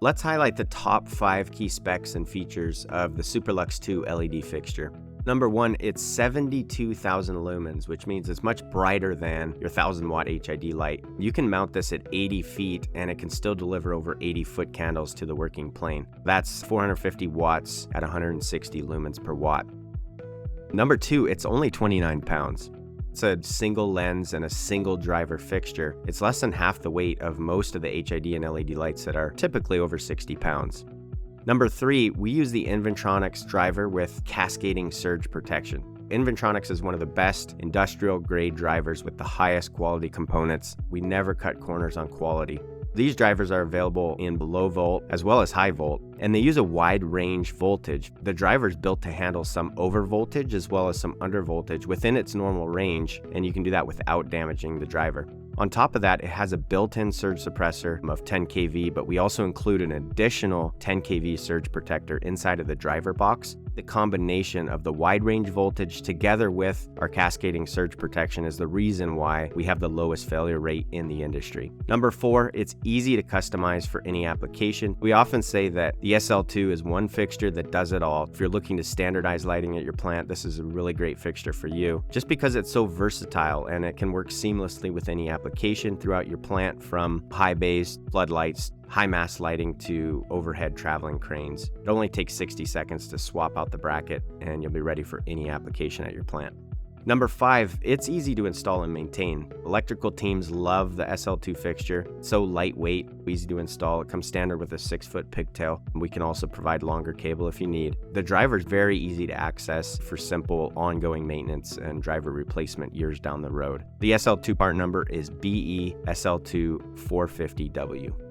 Let's highlight the top 5 key specs and features of the SuperLux 2 LED fixture. Number 1, it's 72,000 lumens, which means it's much brighter than your 1000-watt HID light. You can mount this at 80 feet and it can still deliver over 80 foot candles to the working plane. That's 450 watts at 160 lumens per watt. Number 2, it's only 29 pounds. It's a single lens and a single driver fixture. It's less than half the weight of most of the HID and LED lights that are typically over 60 pounds. Number 3, we use the Inventronics driver with cascading surge protection. Inventronics is one of the best industrial grade drivers with the highest quality components. We never cut corners on quality. These drivers are available in low volt as well as high volt, and they use a wide range voltage. The driver is built to handle some over voltage as well as some under voltage within its normal range, and you can do that without damaging the driver. On top of that, it has a built-in surge suppressor of 10 kV, but we also include an additional 10 kV surge protector inside of the driver box. The combination of the wide range voltage together with our cascading surge protection is the reason why we have the lowest failure rate in the industry. Number 4, it's easy to customize for any application. We often say that the SL2 is one fixture that does it all. If you're looking to standardize lighting at your plant, this is a really great fixture for you, just because it's so versatile and it can work seamlessly with any application throughout your plant, from high bays, floodlights, high mast lighting to overhead traveling cranes. It only takes 60 seconds to swap out the bracket and you'll be ready for any application at your plant. Number 5, it's easy to install and maintain. Electrical teams love the SL2 fixture. It's so lightweight, easy to install. It comes standard with a 6-foot pigtail. We can also provide longer cable if you need. The driver is very easy to access for simple ongoing maintenance and driver replacement years down the road. The SL2 part number is BE SL2 450W.